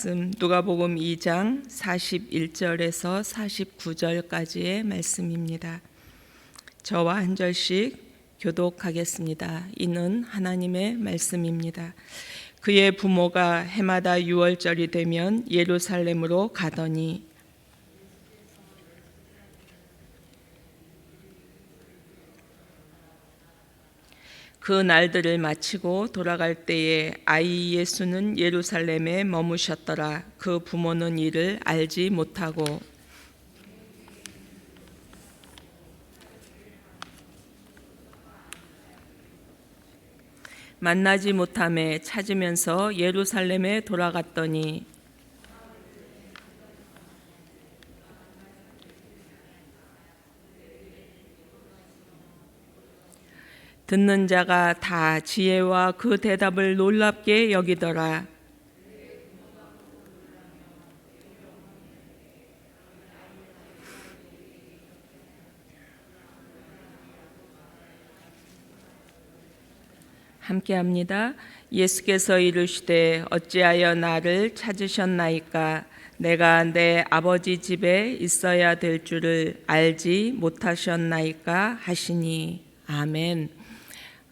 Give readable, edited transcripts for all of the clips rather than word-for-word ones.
말씀 누가복음 2장 41절에서 49절까지의 말씀입니다. 저와 한 절씩 교독하겠습니다. 이는 하나님의 말씀입니다. 그의 부모가 해마다 유월절이 되면 예루살렘으로 가더니 그 날들을 마치고 돌아갈 때에 아이 예수는 예루살렘에 머무셨더라. 그 부모는 이를 알지 못하고 만나지 못함에 찾으면서 예루살렘에 돌아갔더니 듣는 자가 다 지혜와 그 대답을 놀랍게 여기더라. 함께합니다. 예수께서 이르시되 어찌하여 나를 찾으셨나이까? 내가 내 아버지 집에 있어야 될 줄을 알지 못하셨나이까? 하시니 아멘.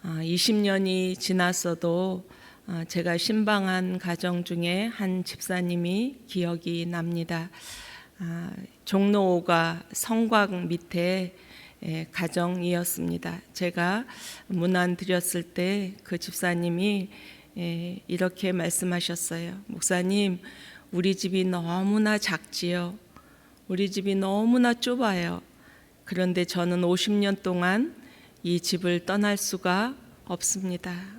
20년이 지났어도 제가 신방한 가정 중에 한 집사님이 기억이 납니다. 종로 5가 성곽 밑에 가정이었습니다. 제가 문안 드렸을 때 그 집사님이 이렇게 말씀하셨어요. 목사님, 우리 집이 너무나 작지요. 우리 집이 너무나 좁아요. 그런데 저는 50년 동안 이 집을 떠날 수가 없었습니다.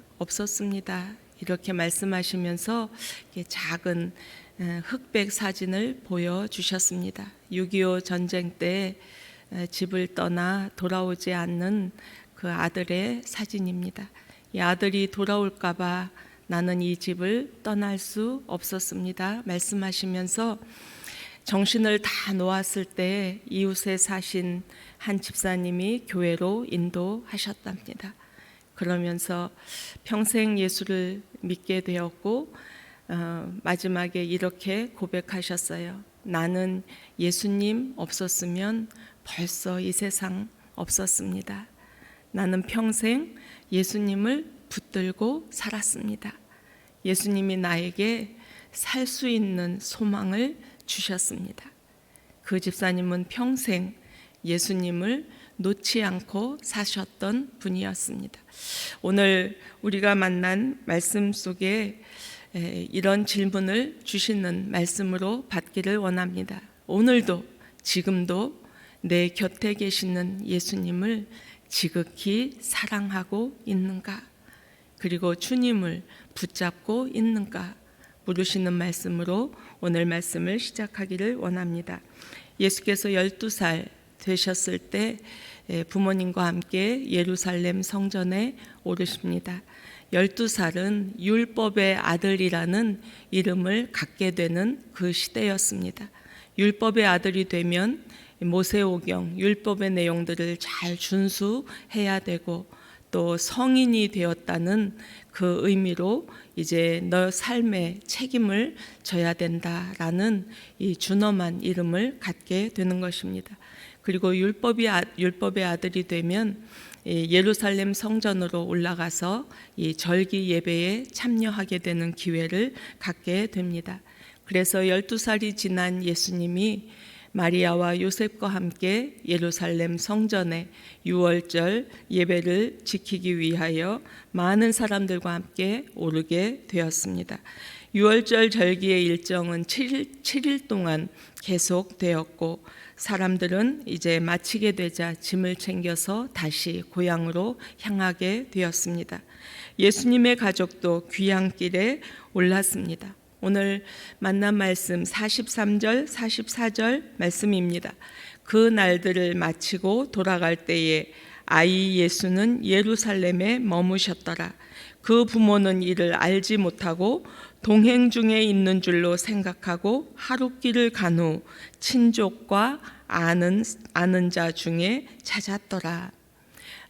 이렇게 말씀하시면서 작은 흑백 사진을 보여주셨습니다. 6.25 전쟁 때 집을 떠나 돌아오지 않는 그 아들의 사진입니다. 이 아들이 돌아올까 봐 나는 이 집을 떠날 수 없었습니다. 말씀하시면서 정신을 다 놓았을 때 이웃에 사신 한 집사님이 교회로 인도하셨답니다. 그러면서 평생 예수를 믿게 되었고 마지막에 이렇게 고백하셨어요. 나는 예수님 없었으면 벌써 이 세상 없었습니다. 나는 평생 예수님을 붙들고 살았습니다. 예수님이 나에게 살 수 있는 소망을 주셨습니다. 그 집사님은 평생 예수님을 놓지 않고 사셨던 분이었습니다. 오늘 우리가 만난 말씀 속에 이런 질문을 주시는 말씀으로 받기를 원합니다. 오늘도 지금도 내 곁에 계시는 예수님을 지극히 사랑하고 있는가? 그리고 주님을 붙잡고 있는가? 물으시는 말씀으로 오늘 말씀을 시작하기를 원합니다. 예수께서 12살 되셨을 때 부모님과 함께 예루살렘 성전에 오르십니다. 12살은 율법의 아들이라는 이름을 갖게 되는 그 시대였습니다. 율법의 아들이 되면 모세오경, 율법의 내용들을 잘 준수해야 되고 또 성인이 되었다는 그 의미로 이제 너 삶의 책임을 져야 된다라는 이 준엄한 이름을 갖게 되는 것입니다. 그리고 율법의 아들이 되면 예루살렘 성전으로 올라가서 이 절기 예배에 참여하게 되는 기회를 갖게 됩니다. 그래서 12살이 지난 예수님이 마리아와 요셉과 함께 예루살렘 성전에 유월절 예배를 지키기 위하여 많은 사람들과 함께 오르게 되었습니다. 유월절 절기의 일정은 7일 동안 계속되었고 사람들은 이제 마치게 되자 짐을 챙겨서 다시 고향으로 향하게 되었습니다. 예수님의 가족도 귀향길에 올랐습니다. 오늘 만난 말씀 43절, 44절 말씀입니다. 그 날들을 마치고 돌아갈 때에 아이 예수는 예루살렘에 머무셨더라. 그 부모는 이를 알지 못하고 동행 중에 있는 줄로 생각하고 하룻길을 간 후 친족과 아는 자 중에 찾았더라.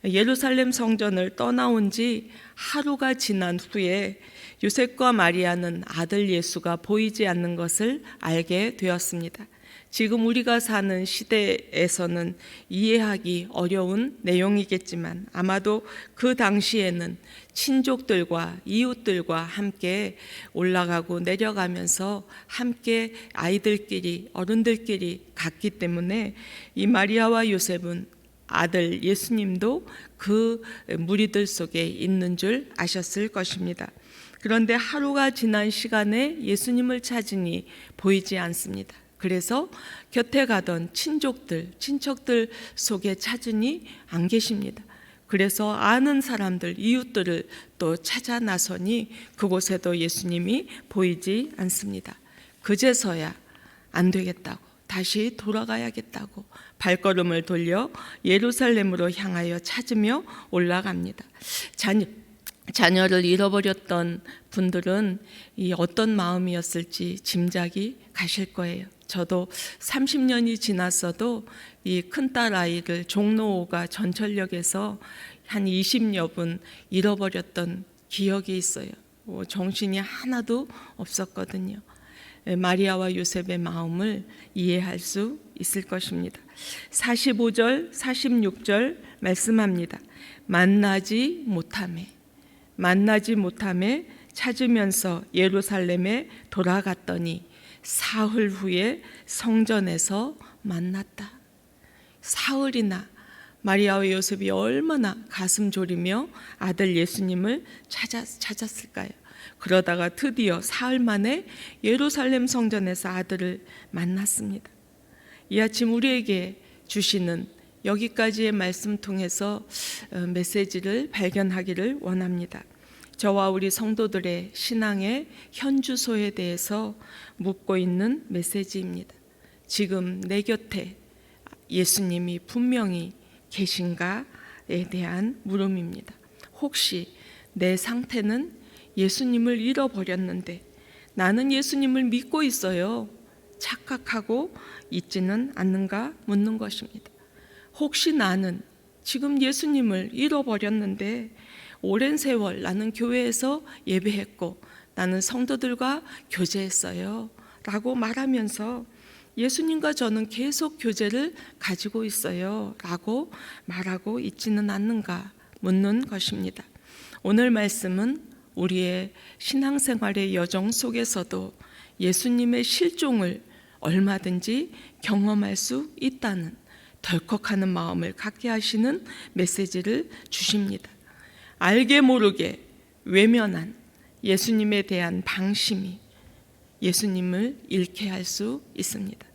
예루살렘 성전을 떠나온 지 하루가 지난 후에 요셉과 마리아는 아들 예수가 보이지 않는 것을 알게 되었습니다. 지금 우리가 사는 시대에서는 이해하기 어려운 내용이겠지만 아마도 그 당시에는 친족들과 이웃들과 함께 올라가고 내려가면서 함께 아이들끼리 어른들끼리 갔기 때문에 이 마리아와 요셉은 아들 예수님도 그 무리들 속에 있는 줄 아셨을 것입니다. 그런데 하루가 지난 시간에 예수님을 찾으니 보이지 않습니다. 그래서 곁에 가던 친척들 속에 찾으니 안 계십니다. 그래서 아는 사람들, 이웃들을 또 찾아 나서니 그곳에도 예수님이 보이지 않습니다. 그제서야 안 되겠다고, 다시 돌아가야겠다고 발걸음을 돌려 예루살렘으로 향하여 찾으며 올라갑니다. 자녀를 잃어버렸던 분들은 이 어떤 마음이었을지 짐작이 가실 거예요. 저도 30년이 지났어도 이 큰딸 아이를 종로가 전철역에서 한 20여 분 잃어버렸던 기억이 있어요. 정신이 하나도 없었거든요. 마리아와 요셉의 마음을 이해할 수 있을 것입니다. 45절, 46절 말씀합니다. 만나지 못하매 찾으면서 예루살렘에 돌아갔더니 사흘 후에 성전에서 만났다. 사흘이나 마리아와 요셉이 얼마나 가슴 졸이며 아들 예수님을 찾았을까요? 그러다가 드디어 사흘 만에 예루살렘 성전에서 아들을 만났습니다. 이 아침 우리에게 주시는 여기까지의 말씀 통해서 메시지를 발견하기를 원합니다. 저와 우리 성도들의 신앙의 현주소에 대해서 묻고 있는 메시지입니다. 지금 내 곁에 예수님이 분명히 계신가에 대한 물음입니다. 혹시 내 상태는 예수님을 잃어버렸는데 나는 예수님을 믿고 있어요. 착각하고 있지는 않는가 묻는 것입니다. 혹시 나는 지금 예수님을 잃어버렸는데 오랜 세월 나는 교회에서 예배했고 나는 성도들과 교제했어요 라고 말하면서 예수님과 저는 계속 교제를 가지고 있어요 라고 말하고 있지는 않는가 묻는 것입니다. 오늘 말씀은 우리의 신앙생활의 여정 속에서도 예수님의 실종을 얼마든지 경험할 수 있다는 덜컥하는 마음을 갖게 하시는 메시지를 주십니다. 알게 모르게 외면한 예수님에 대한 방심이 예수님을 잃게 할 수 있습니다.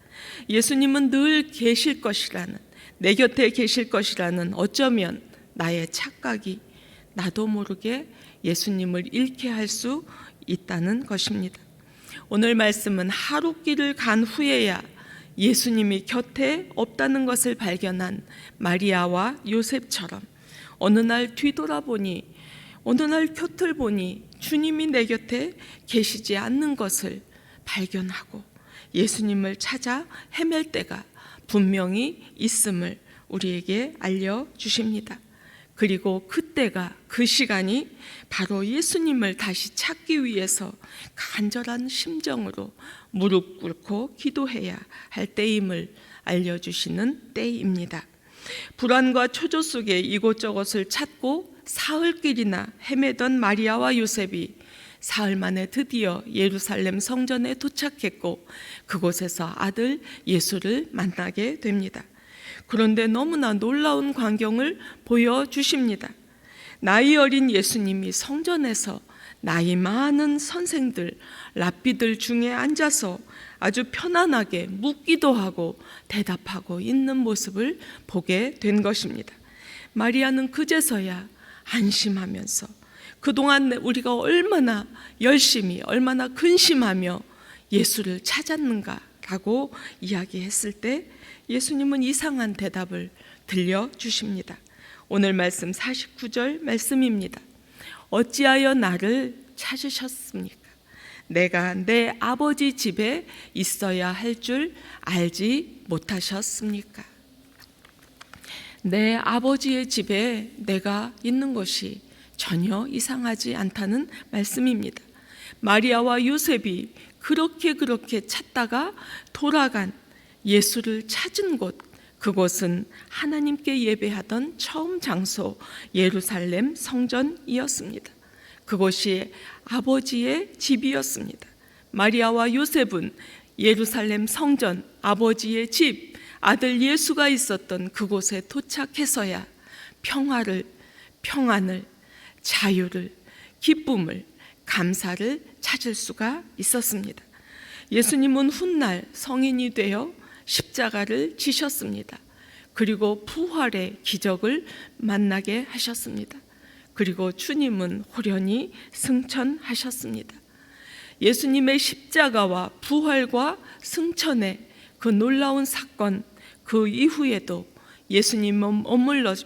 예수님은 늘 계실 것이라는, 내 곁에 계실 것이라는 어쩌면 나의 착각이 나도 모르게 예수님을 잃게 할 수 있다는 것입니다. 오늘 말씀은 하룻길을 간 후에야 예수님이 곁에 없다는 것을 발견한 마리아와 요셉처럼 어느 날 뒤돌아보니, 어느 날 곁을 보니 주님이 내 곁에 계시지 않는 것을 발견하고 예수님을 찾아 헤맬 때가 분명히 있음을 우리에게 알려주십니다. 그리고 그때가, 그 시간이 바로 예수님을 다시 찾기 위해서 간절한 심정으로 무릎 꿇고 기도해야 할 때임을 알려주시는 때입니다. 불안과 초조 속에 이곳저곳을 찾고 사흘길이나 헤매던 마리아와 요셉이 사흘 만에 드디어 예루살렘 성전에 도착했고 그곳에서 아들 예수를 만나게 됩니다. 그런데 너무나 놀라운 광경을 보여주십니다. 나이 어린 예수님이 성전에서 나이 많은 선생들, 랍비들 중에 앉아서 아주 편안하게 묻기도 하고 대답하고 있는 모습을 보게 된 것입니다. 마리아는 그제서야 안심하면서 그동안 우리가 얼마나 열심히, 얼마나 근심하며 예수를 찾았는가라고 이야기했을 때 예수님은 이상한 대답을 들려주십니다. 오늘 말씀 49절 말씀입니다. 어찌하여 나를 찾으셨습니까? 내가 내 아버지 집에 있어야 할 줄 알지 못하셨습니까? 내 아버지의 집에 내가 있는 것이 전혀 이상하지 않다는 말씀입니다. 마리아와 요셉이 그렇게 찾다가 돌아간 예수를 찾은 곳, 그곳은 하나님께 예배하던 처음 장소 예루살렘 성전이었습니다. 그곳이 아버지의 집이었습니다. 마리아와 요셉은 예루살렘 성전, 아버지의 집, 아들 예수가 있었던 그곳에 도착해서야 평안을, 자유를, 기쁨을, 감사를 찾을 수가 있었습니다. 예수님은 훗날 성인이 되어 십자가를 지셨습니다. 그리고 부활의 기적을 만나게 하셨습니다. 그리고 주님은 호련히 승천하셨습니다. 예수님의 십자가와 부활과 승천의 그 놀라운 사건, 그 이후에도 예수님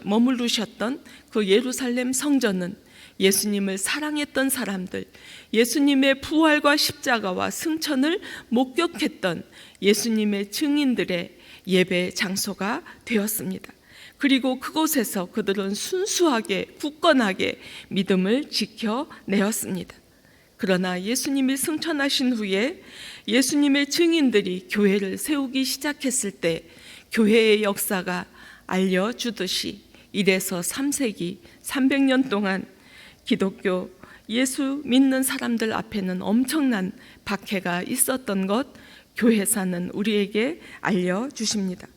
머무르셨던 그 예루살렘 성전은 예수님을 사랑했던 사람들, 예수님의 부활과 십자가와 승천을 목격했던 예수님의 증인들의 예배 장소가 되었습니다. 그리고 그곳에서 그들은 순수하게, 굳건하게 믿음을 지켜내었습니다. 그러나 예수님이 승천하신 후에 예수님의 증인들이 교회를 세우기 시작했을 때 교회의 역사가 알려주듯이 1에서 3세기 300년 동안 기독교 예수 믿는 사람들 앞에는 엄청난 박해가 있었던 것 교회사는 우리에게 알려주십니다.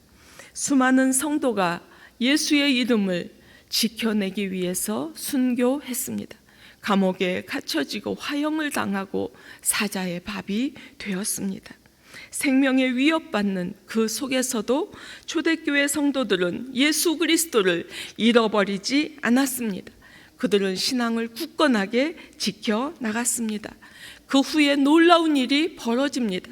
수많은 성도가 예수의 이름을 지켜내기 위해서 순교했습니다. 감옥에 갇혀지고 화형을 당하고 사자의 밥이 되었습니다. 생명에 위협받는 그 속에서도 초대교회 성도들은 예수 그리스도를 잃어버리지 않았습니다. 그들은 신앙을 굳건하게 지켜나갔습니다. 그 후에 놀라운 일이 벌어집니다.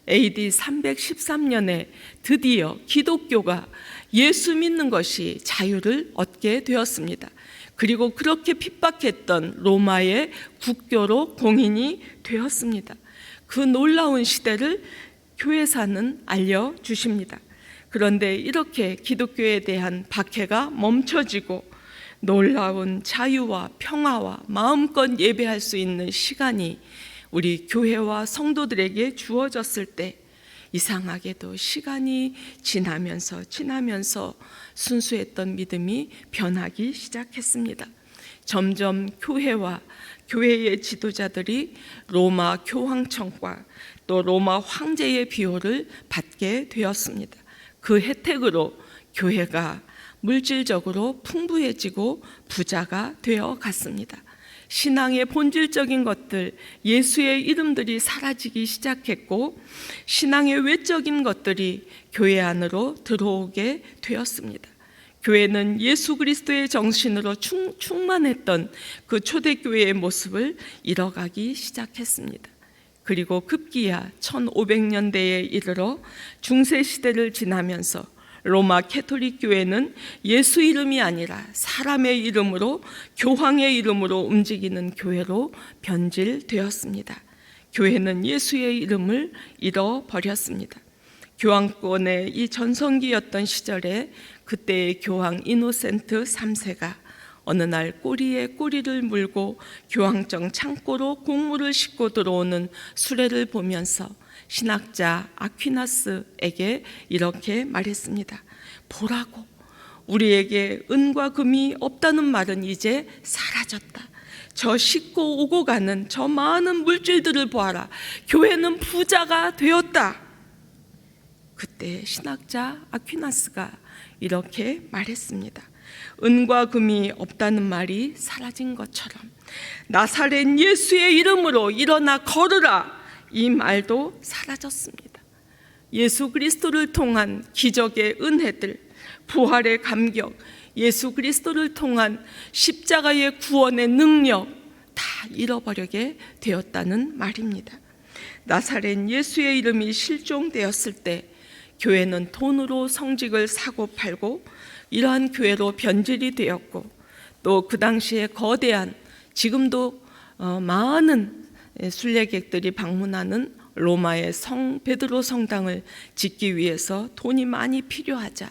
AD 313년에 드디어 기독교가 예수 믿는 것이 자유를 얻게 되었습니다. 그리고 그렇게 핍박했던 로마의 국교로 공인이 되었습니다. 그 놀라운 시대를 교회사는 알려주십니다. 그런데 이렇게 기독교에 대한 박해가 멈춰지고 놀라운 자유와 평화와 마음껏 예배할 수 있는 시간이 우리 교회와 성도들에게 주어졌을 때 이상하게도 시간이 지나면서 순수했던 믿음이 변하기 시작했습니다. 점점 교회와 교회의 지도자들이 로마 교황청과 또 로마 황제의 비호를 받게 되었습니다. 그 혜택으로 교회가 물질적으로 풍부해지고 부자가 되어 갔습니다. 신앙의 본질적인 것들, 예수의 이름들이 사라지기 시작했고 신앙의 외적인 것들이 교회 안으로 들어오게 되었습니다. 교회는 예수 그리스도의 정신으로 충만했던 그 초대교회의 모습을 잃어가기 시작했습니다. 그리고 급기야 1500년대에 이르러 중세시대를 지나면서 로마 캐톨릭 교회는 예수 이름이 아니라 사람의 이름으로, 교황의 이름으로 움직이는 교회로 변질되었습니다. 교회는 예수의 이름을 잃어버렸습니다. 교황권의 이 전성기였던 시절에 그때의 교황 이노센트 3세가 어느 날 꼬리에 꼬리를 물고 교황청 창고로 곡물을 싣고 들어오는 수레를 보면서 신학자 아퀴나스에게 이렇게 말했습니다. 보라고, 우리에게 은과 금이 없다는 말은 이제 사라졌다. 저 싣고 오고 가는 저 많은 물질들을 보아라. 교회는 부자가 되었다. 그때 신학자 아퀴나스가 이렇게 말했습니다. 은과 금이 없다는 말이 사라진 것처럼 나사렛 예수의 이름으로 일어나 걸으라, 이 말도 사라졌습니다. 예수 그리스도를 통한 기적의 은혜들, 부활의 감격, 예수 그리스도를 통한 십자가의 구원의 능력 다 잃어버리게 되었다는 말입니다. 나사렛 예수의 이름이 실종되었을 때 교회는 돈으로 성직을 사고 팔고 이러한 교회로 변질이 되었고, 또 그 당시에 거대한, 지금도 많은 순례객들이 방문하는 로마의 성 베드로 성당을 짓기 위해서 돈이 많이 필요하자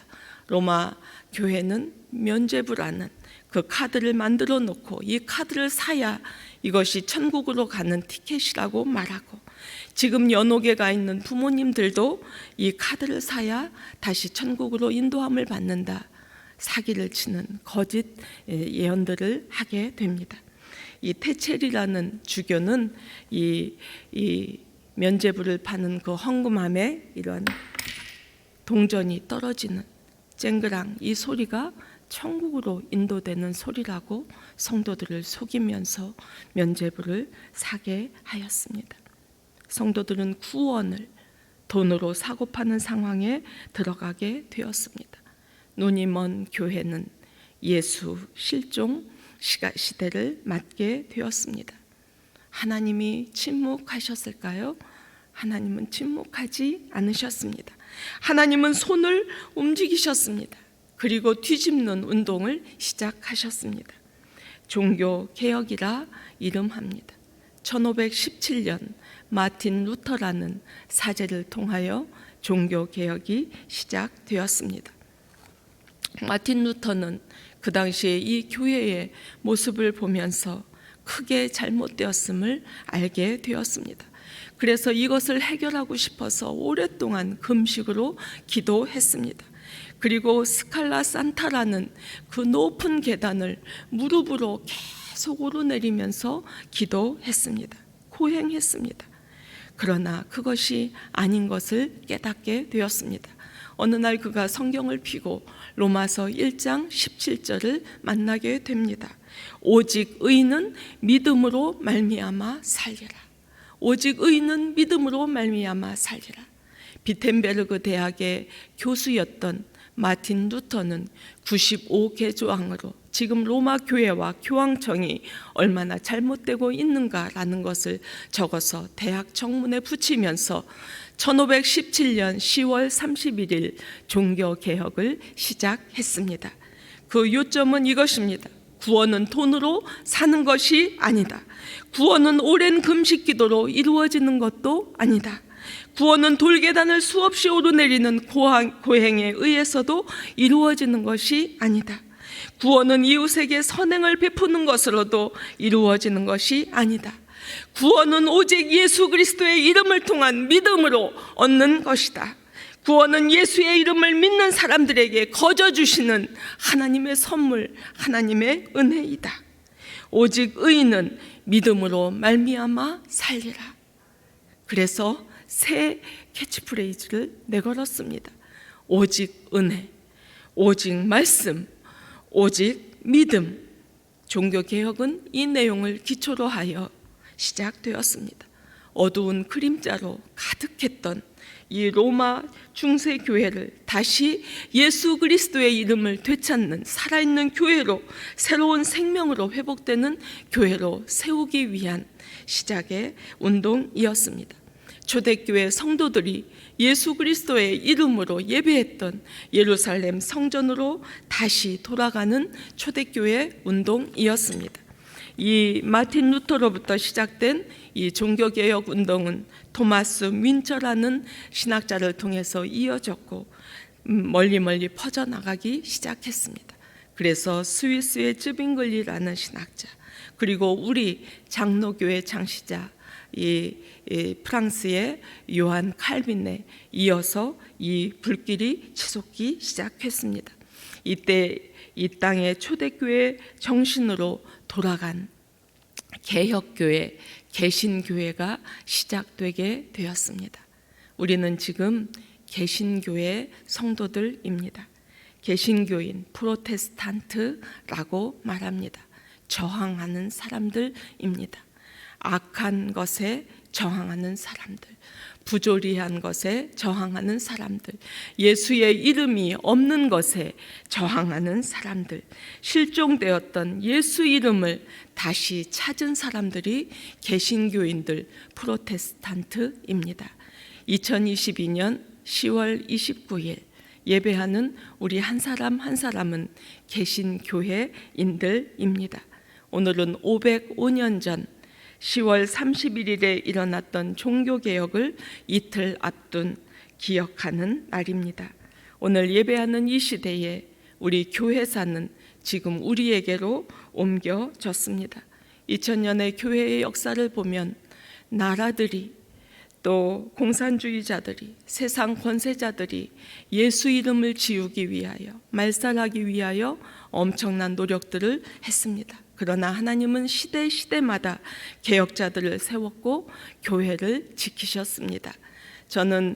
로마 교회는 면죄부라는 그 카드를 만들어 놓고 이 카드를 사야 이것이 천국으로 가는 티켓이라고 말하고, 지금 연옥에 가 있는 부모님들도 이 카드를 사야 다시 천국으로 인도함을 받는다, 사기를 치는 거짓 예언들을 하게 됩니다. 이 테첼이라는 주교는 이 면죄부를 파는 그 헌금함에 이런 동전이 떨어지는 쨍그랑 이 소리가 천국으로 인도되는 소리라고 성도들을 속이면서 면죄부를 사게 하였습니다. 성도들은 구원을 돈으로 사고 파는 상황에 들어가게 되었습니다. 눈이 먼 교회는 예수 실종 시대를 맞게 되었습니다. 하나님이 침묵하셨을까요? 하나님은 침묵하지 않으셨습니다. 하나님은 손을 움직이셨습니다. 그리고 뒤집는 운동을 시작하셨습니다. 종교개혁이라 이름합니다. 1517년 마틴 루터라는 사제를 통하여 종교개혁이 시작되었습니다. 마틴 루터는 그 당시에 이 교회의 모습을 보면서 크게 잘못되었음을 알게 되었습니다. 그래서 이것을 해결하고 싶어서 오랫동안 금식으로 기도했습니다. 그리고 스칼라 산타라는 그 높은 계단을 무릎으로 계속 오르내리면서 기도했습니다. 고행했습니다. 그러나 그것이 아닌 것을 깨닫게 되었습니다. 어느 날 그가 성경을 펴고 로마서 1장 17절을 만나게 됩니다. 오직 의인은 믿음으로 말미암아 살리라. 오직 의인은 믿음으로 말미암아 살리라. 비텐베르그 대학의 교수였던 마틴 루터는 95개 조항으로 지금 로마 교회와 교황청이 얼마나 잘못되고 있는가라는 것을 적어서 대학 정문에 붙이면서 1517년 10월 31일 종교개혁을 시작했습니다. 그 요점은 이것입니다. 구원은 돈으로 사는 것이 아니다. 구원은 오랜 금식 기도로 이루어지는 것도 아니다. 구원은 돌계단을 수없이 오르내리는 고행에 의해서도 이루어지는 것이 아니다. 구원은 이웃에게 선행을 베푸는 것으로도 이루어지는 것이 아니다. 구원은 오직 예수 그리스도의 이름을 통한 믿음으로 얻는 것이다. 구원은 예수의 이름을 믿는 사람들에게 거저 주시는 하나님의 선물, 하나님의 은혜이다. 오직 의인은 믿음으로 말미암아 살리라. 그래서 새 캐치프레이즈를 내걸었습니다. 오직 은혜, 오직 말씀, 오직 믿음. 종교개혁은 이 내용을 기초로 하여 시작되었습니다. 어두운 그림자로 가득했던 이 로마 중세교회를 다시 예수 그리스도의 이름을 되찾는 살아있는 교회로, 새로운 생명으로 회복되는 교회로 세우기 위한 시작의 운동이었습니다. 초대교회 성도들이 예수 그리스도의 이름으로 예배했던 예루살렘 성전으로 다시 돌아가는 초대교회 운동이었습니다. 이 마틴 루터로부터 시작된 이 종교개혁 운동은 토마스 윈처라는 신학자를 통해서 이어졌고 멀리 퍼져나가기 시작했습니다. 그래서 스위스의 쯔빙글리라는 신학자, 그리고 우리 장로교회 창시자 이 프랑스의 요한 칼빈에 이어서 이 불길이 치솟기 시작했습니다. 이때 이 땅의 초대교회 정신으로 돌아간 개혁교회, 개신교회가 시작되게 되었습니다. 우리는 지금 개신교회 성도들입니다. 개신교인, 프로테스탄트라고 말합니다. 저항하는 사람들입니다. 악한 것에 저항하는 사람들, 부조리한 것에 저항하는 사람들, 예수의 이름이 없는 것에 저항하는 사람들, 실종되었던 예수 이름을 다시 찾은 사람들이 개신교인들, 프로테스탄트입니다. 2022년 10월 29일 예배하는 우리 한 사람 한 사람은 개신교회인들입니다. 오늘은 505년 전 10월 31일에 일어났던 종교개혁을 이틀 앞둔 기억하는 날입니다. 오늘 예배하는 이 시대에 우리 교회사는 지금 우리에게로 옮겨졌습니다. 2000년의 교회의 역사를 보면 나라들이 또 공산주의자들이 세상 권세자들이 예수 이름을 지우기 위하여 말살하기 위하여 엄청난 노력들을 했습니다. 그러나 하나님은 시대마다 개혁자들을 세웠고 교회를 지키셨습니다. 저는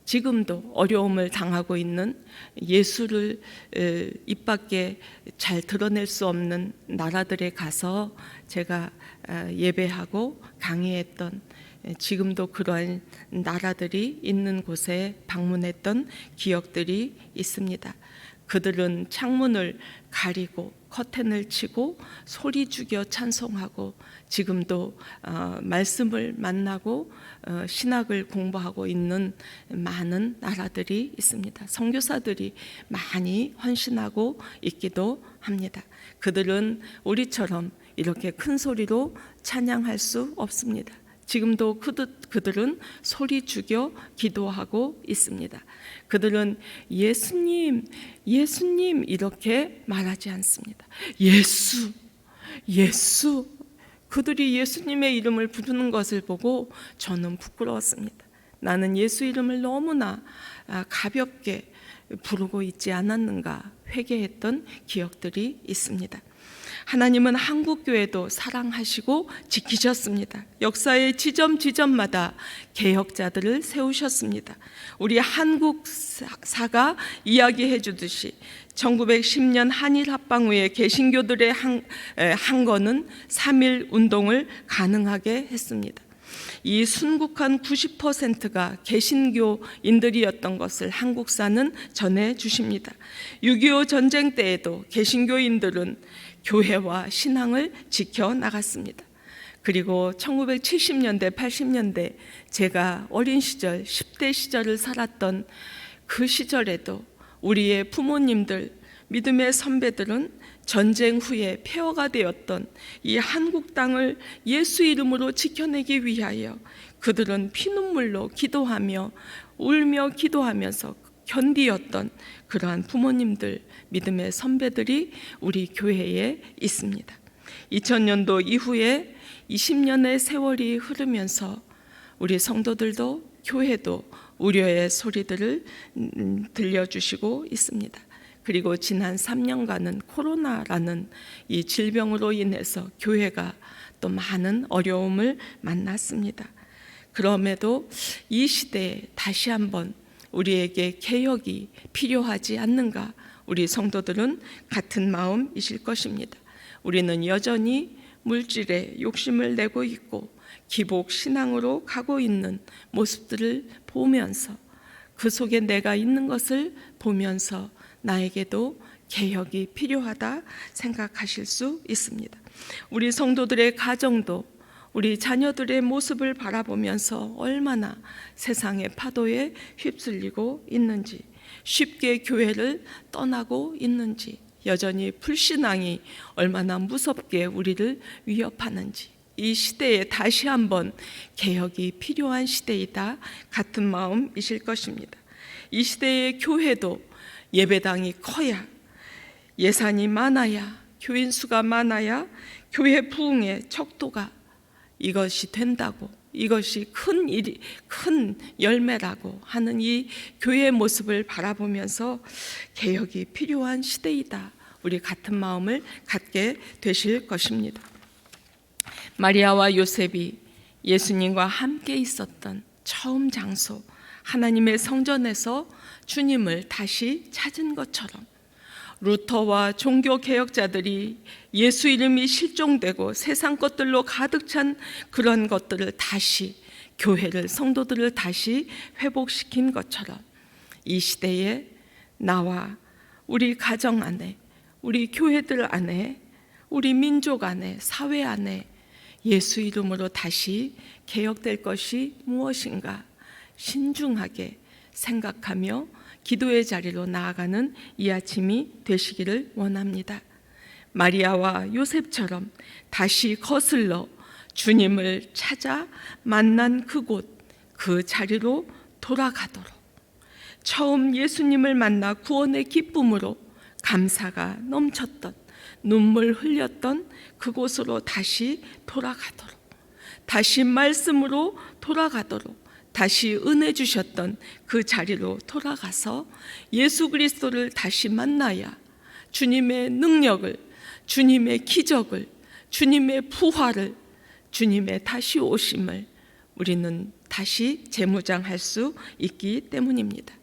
지금도 어려움을 당하고 있는 예수를 입 밖에 잘 드러낼 수 없는 나라들에 가서 제가 예배하고 강의했던, 지금도 그러한 나라들이 있는 곳에 방문했던 기억들이 있습니다. 그들은 창문을 가리고 커튼을 치고 소리 죽여 찬송하고 지금도 말씀을 만나고 신학을 공부하고 있는 많은 나라들이 있습니다. 선교사들이 많이 헌신하고 있기도 합니다. 그들은 우리처럼 이렇게 큰 소리로 찬양할 수 없습니다. 지금도 그들은 소리 죽여 기도하고 있습니다. 그들은 예수님, 예수님 이렇게 말하지 않습니다. 예수, 예수. 그들이 예수님의 이름을 부르는 것을 보고 저는 부끄러웠습니다. 나는 예수 이름을 너무나 가볍게 부르고 있지 않았는가 회개했던 기억들이 있습니다. 하나님은 한국교회도 사랑하시고 지키셨습니다. 역사의 지점마다 개혁자들을 세우셨습니다. 우리 한국사가 이야기해 주듯이 1910년 한일합방 후에 개신교들의 한 거는 3.1 운동을 가능하게 했습니다. 이 순국한 90%가 개신교인들이었던 것을 한국사는 전해 주십니다. 6.25 전쟁 때에도 개신교인들은 교회와 신앙을 지켜나갔습니다. 그리고 1970년대, 80년대 제가 어린 시절, 10대 시절을 살았던 그 시절에도 우리의 부모님들, 믿음의 선배들은 전쟁 후에 폐허가 되었던 이 한국 땅을 예수 이름으로 지켜내기 위하여 그들은 피눈물로 기도하며 울며 기도하면서 견디었던 그러한 부모님들, 믿음의 선배들이 우리 교회에 있습니다. 2000년도 이후에 20년의 세월이 흐르면서 우리 성도들도 교회도 우려의 소리들을 들려주시고 있습니다. 그리고 지난 3년간은 코로나라는 이 질병으로 인해서 교회가 또 많은 어려움을 만났습니다. 그럼에도 이 시대에 다시 한번 우리에게 개혁이 필요하지 않는가? 우리 성도들은 같은 마음이실 것입니다. 우리는 여전히 물질에 욕심을 내고 있고 기복 신앙으로 가고 있는 모습들을 보면서 그 속에 내가 있는 것을 보면서 나에게도 개혁이 필요하다 생각하실 수 있습니다. 우리 성도들의 가정도 우리 자녀들의 모습을 바라보면서 얼마나 세상의 파도에 휩쓸리고 있는지, 쉽게 교회를 떠나고 있는지, 여전히 불신앙이 얼마나 무섭게 우리를 위협하는지, 이 시대에 다시 한번 개혁이 필요한 시대이다 같은 마음이실 것입니다. 이 시대의 교회도 예배당이 커야, 예산이 많아야, 교인 수가 많아야 교회 부흥의 척도가 이것이 된다고, 이것이 큰 열매라고 하는 이 교회의 모습을 바라보면서 개혁이 필요한 시대이다, 우리 같은 마음을 갖게 되실 것입니다. 마리아와 요셉이 예수님과 함께 있었던 처음 장소, 하나님의 성전에서 주님을 다시 찾은 것처럼 루터와 종교개혁자들이 예수 이름이 실종되고 세상 것들로 가득 찬 그런 것들을 다시, 교회를, 성도들을 다시 회복시킨 것처럼 이 시대에 나와 우리 가정 안에, 우리 교회들 안에, 우리 민족 안에, 사회 안에 예수 이름으로 다시 개혁될 것이 무엇인가 신중하게 생각하며 기도의 자리로 나아가는 이 아침이 되시기를 원합니다. 마리아와 요셉처럼 다시 거슬러 주님을 찾아 만난 그곳, 그 자리로 돌아가도록, 처음 예수님을 만나 구원의 기쁨으로 감사가 넘쳤던, 눈물 흘렸던 그곳으로 다시 돌아가도록, 다시 말씀으로 돌아가도록, 다시 은혜 주셨던 그 자리로 돌아가서 예수 그리스도를 다시 만나야 주님의 능력을, 주님의 기적을, 주님의 부활을, 주님의 다시 오심을 우리는 다시 재무장할 수 있기 때문입니다.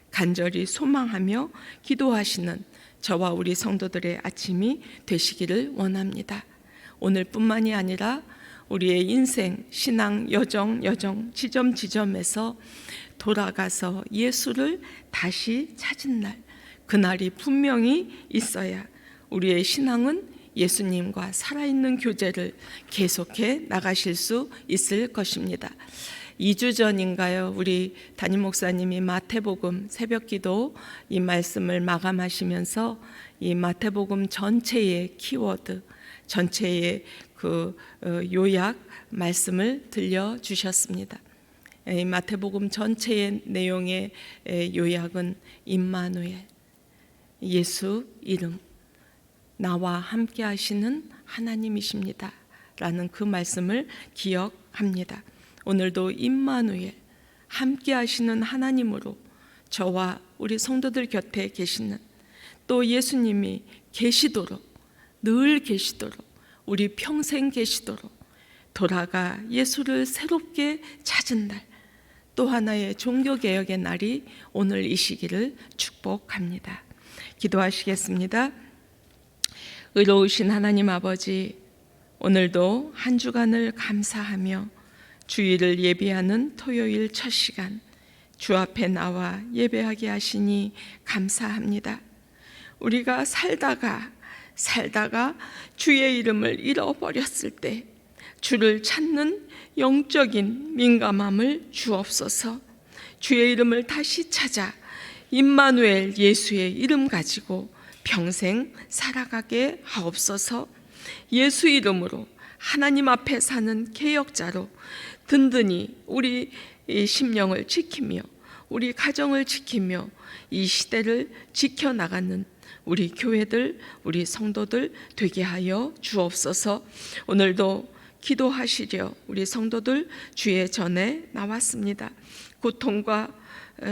간절히 소망하며 기도하시는 저와 우리 성도들의 아침이 되시기를 원합니다. 오늘뿐만이 아니라 우리의 인생, 신앙, 여정, 지점에서 돌아가서 예수를 다시 찾은 날, 그날이 분명히 있어야 우리의 신앙은 예수님과 살아있는 교제를 계속해 나가실 수 있을 것입니다. 2주 전인가요? 우리 담임 목사님이 마태복음 새벽기도 이 말씀을 마감하시면서 이 마태복음 전체의 키워드, 전체의 그 요약 말씀을 들려주셨습니다. 이 마태복음 전체의 내용의 요약은 임마누엘, 예수 이름, 나와 함께 하시는 하나님이십니다 라는 그 말씀을 기억합니다. 오늘도 임마누엘, 함께 하시는 하나님으로 저와 우리 성도들 곁에 계시는, 또 예수님이 계시도록, 늘 계시도록, 우리 평생 계시도록 돌아가 예수를 새롭게 찾은 날, 또 하나의 종교개혁의 날이 오늘 이 시기를 축복합니다. 기도하시겠습니다. 의로우신 하나님 아버지, 오늘도 한 주간을 감사하며 주일을 예비하는 토요일 첫 시간 주 앞에 나와 예배하게 하시니 감사합니다. 우리가 살다가 주의 이름을 잃어버렸을 때 주를 찾는 영적인 민감함을 주옵소서. 주의 이름을 다시 찾아 임마누엘 예수의 이름 가지고 평생 살아가게 하옵소서. 예수 이름으로 하나님 앞에 사는 개혁자로 든든히 우리 심령을 지키며 우리 가정을 지키며 이 시대를 지켜나가는 우리 교회들, 우리 성도들 되게 하여 주옵소서. 오늘도 기도하시려 우리 성도들 주의 전에 나왔습니다. 고통과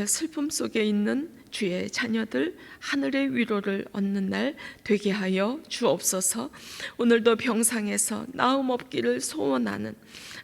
슬픔 속에 있는 주의 자녀들 하늘의 위로를 얻는 날 되게 하여 주옵소서. 오늘도 병상에서 나음 없기를 소원하는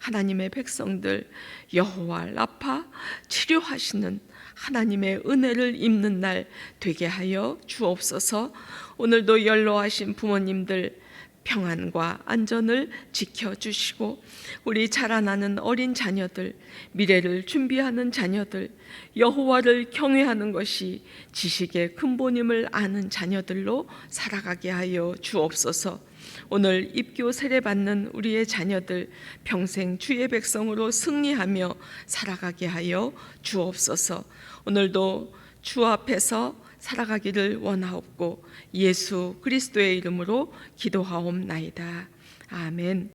하나님의 백성들 여호와 라파 치료하시는 하나님의 은혜를 입는 날 되게 하여 주옵소서. 오늘도 연로하신 부모님들 평안과 안전을 지켜주시고 우리 자라나는 어린 자녀들, 미래를 준비하는 자녀들, 여호와를 경외하는 것이 지식의 근본임을 아는 자녀들로 살아가게 하여 주옵소서. 오늘 입교 세례받는 우리의 자녀들 평생 주의 백성으로 승리하며 살아가게 하여 주옵소서. 오늘도 주 앞에서 살아가기를 원하옵고 예수 그리스도의 이름으로 기도하옵나이다. 아멘.